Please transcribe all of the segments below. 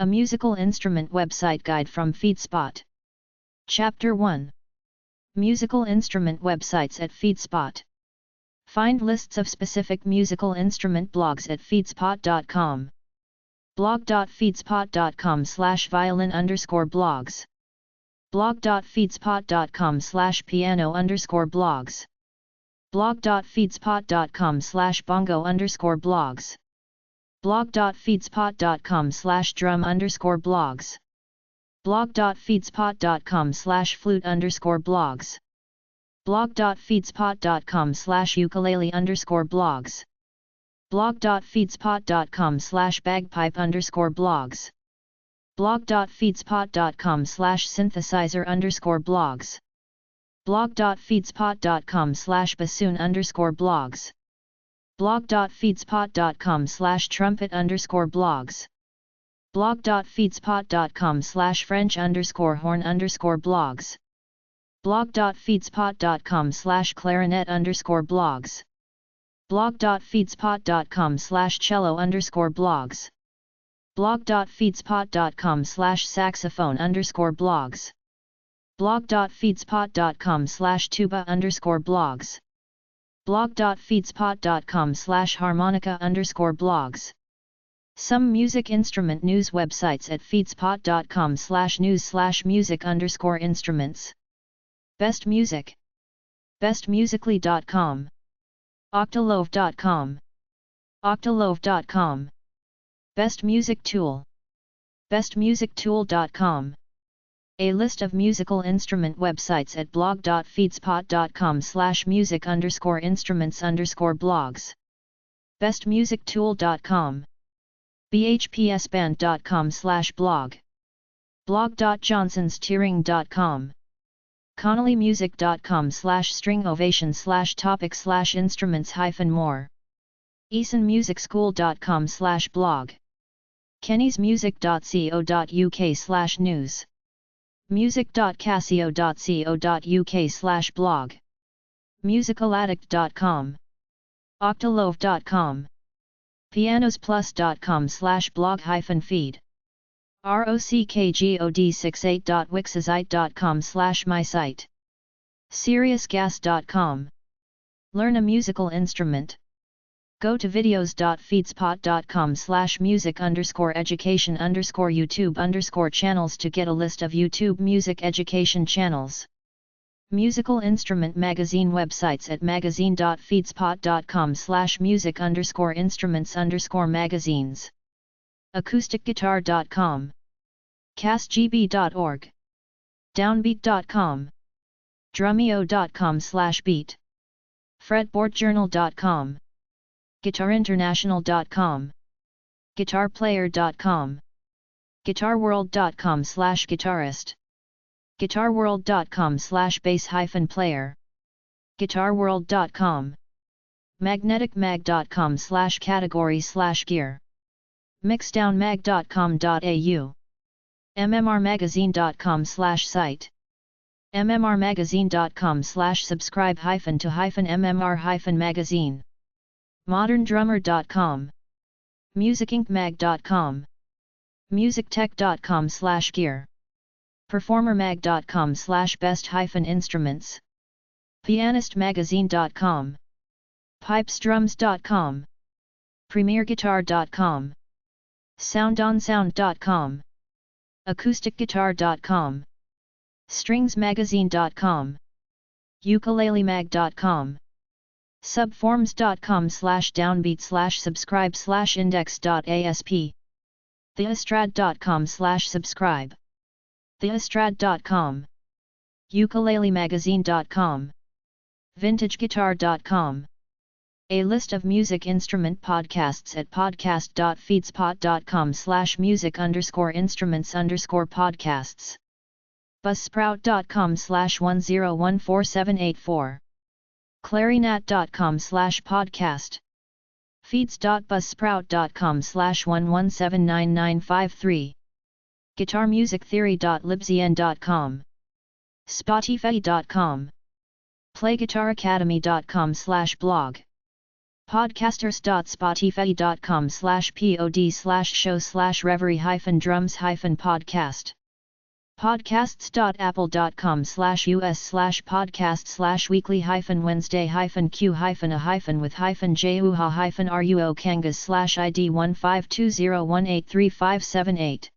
A musical instrument website guide from FeedSpot. Chapter 1. Musical instrument websites at FeedSpot. Find lists of specific musical instrument blogs at feedspot.com. blog.feedspot.com/violin_blogs. blog.feedspot.com/piano_blogs. blog.feedspot.com/bongo_blogs. blog.feedspot.com/drum_blogs. blog.feedspot.com/flute_blogs. blog.feedspot.com/ukulele_blogs. blog.feedspot.com/bagpipe_blogs. blog.feedspot.com/synthesizer_blogs. blog.feedspot.com/bassoon_blogs. blog.feedspot.com/trumpet_blogs. blog.feedspot.com/French_horn_blogs. blog.feedspot.com/clarinet_blogs. blog.feedspot.com/cello_blogs. blog.feedspot.com/saxophone_blogs. blog.feedspot.com/tuba_blogs. blog.feedspot.com/harmonica_blogs. Some music instrument news websites at feedspot.com/news/music_instruments. Best Music. bestmusically.com. octolove.com. octolove.com. Best Music Tool. bestmusictool.com. A list of musical instrument websites at blog.feedspot.com/music_instruments_blogs. bestmusictool.com. bhpsband.com/blog. blog.johnsonsteering.com. connellymusic.com/string-ovation/topic/instruments-more. easonmusicschool.com/blog. kennysmusic.co.uk/news. music.casio.co.uk/blog. musicaladdict.com. octolove.com. pianosplus.com/blog-feed. rockgod68.wixsite.com/mysite. seriousgas.com. Learn a musical instrument. Go to videos.feedspot.com/music_education_YouTube_channels to get a list of YouTube music education channels. Musical instrument magazine websites at magazine.feedspot.com/music_instruments_magazines. acousticguitar.com. castgb.org. downbeat.com. drumeo.com/beat. fretboardjournal.com. guitarinternational.com. guitarplayer.com. guitarworld.com/guitarist. guitarworld.com/bass-player. guitarworld.com. magneticmag.com/category/gear. mixdownmag.com.au. mmrmagazine.com/site. mmrmagazine.com/subscribe-to-mmr-magazine. moderndrummer.com. musicincmag.com. musictech.com/gear. performermag.com/best-instruments. pianistmagazine.com. pipesdrums.com. premierguitar.com. soundonsound.com. acousticguitar.com. stringsmagazine.com. ukelelemag.com. subforums.com/downbeat/subscribe/index.asp. theestrad.com/subscribe. theestrad.com. ukelelemagazine.com. vintageguitar.com. A list of music instrument podcasts at podcast.feedspot.com/music_instruments_podcasts. buzzsprout.com/1014784. clarinet.com/podcast. feeds.buzzsprout.com/1179953. guitarmusictheory.libzn.com. spotify.com. playguitaracademy.com/blog. podcasters.spotify.com/pod/show/reverie-drums-podcast. podcasts.apple.com/us/podcast/weekly-wednesday-q-a-with-j-u-ha-ru-o-kangas/id15201835778.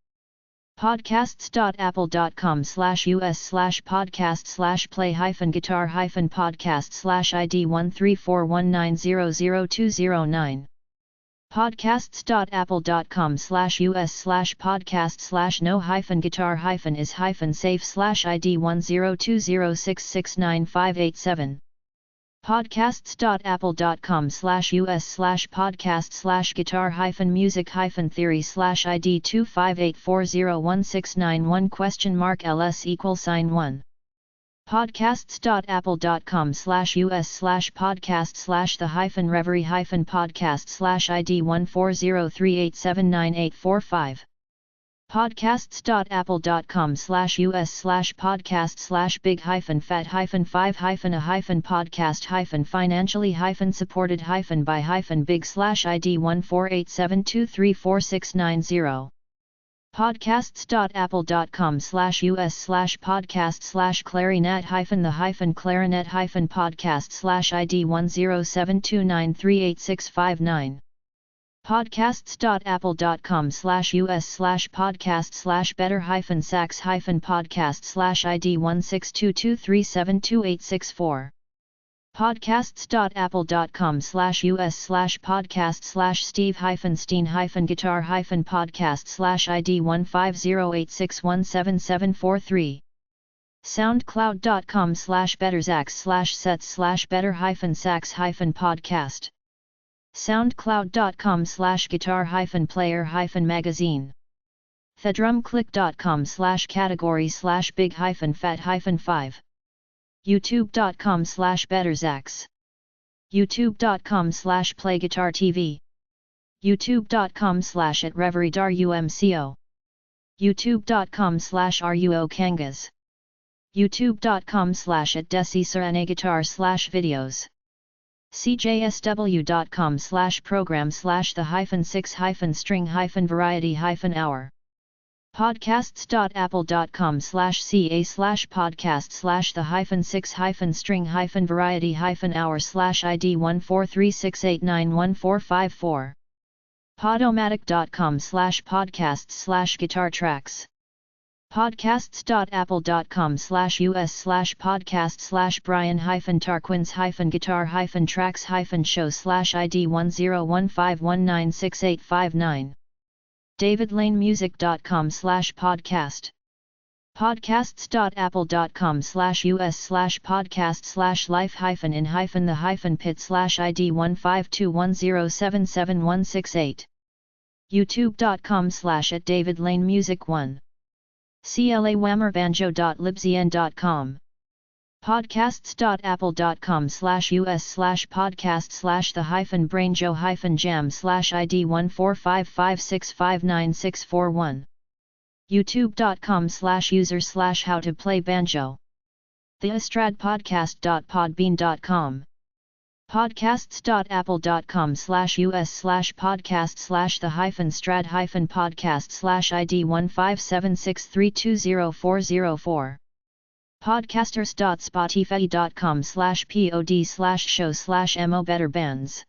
podcasts.apple.com/us/play-guitar-podcast/id13419002009. podcasts.apple.com/us/podcast/no-guitar-is-safe/id10206695887. podcasts.apple.com/us/podcast/guitar-music-theory/id 258401691?ls=1. podcasts.apple.com/us/podcast/the-reverie-podcast/id14038798845. podcasts.apple.com/us/podcast/big-5-a-financially-supported-by-big/id14872346990. podcasts.apple.com/us/clarinet-the-clarinet-podcast/id107293865 podcasts.apple.com/us/podcast/better-sax-podcast/id16223722864. podcasts.apple.com/us/podcast/steve-stein-guitar-podcast/id15086177743. soundcloud.com/better-sax/better-sax-podcast. soundcloud.com/guitar-player-magazine. thedrumclick.com/category/big-fat-5. youtube.com/bettersax. youtube.com/playguitartv. youtube.com/@reverie-umco. youtube.com/ruokangas. youtube.com/@desi-guitar/videos. cjsw.com/program/the-6-string-variety-hour. podcasts.apple.com/ca/podcast/the-6-string-variety-hour/id14368911454. podomatic.com/podcasts/guitar tracks. podcasts.apple.com/us/podcast/brian-tarquins-guitar-show/id10151968559. davidlanemusic.com/podcast. podcasts.apple.com/us/podcast/life-in-the-pit/id15210777168. youtube.com/@davidlanemusic1. clawammerbanjo.libzn.com. podcasts.apple.com/us/podcast/the-brainjo-jam/id145565961. youtube.com/user/how-to-play-banjo. theestradpodcast.podbean.com. podcasts.apple.com/us/podcast/the-strad-podcast/id15763204004. podcasters.spotify.com/pod/show/mo-better-bands.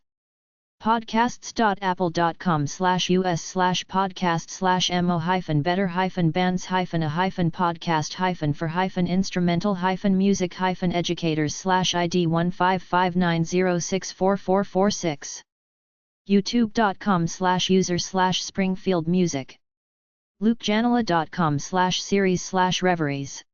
podcasts.apple.com/us/podcast/mo-better-bands-for-instrumental-music-educators/id15590644446. youtube.com/user/springfield music. lukejanela.com/series/reveries.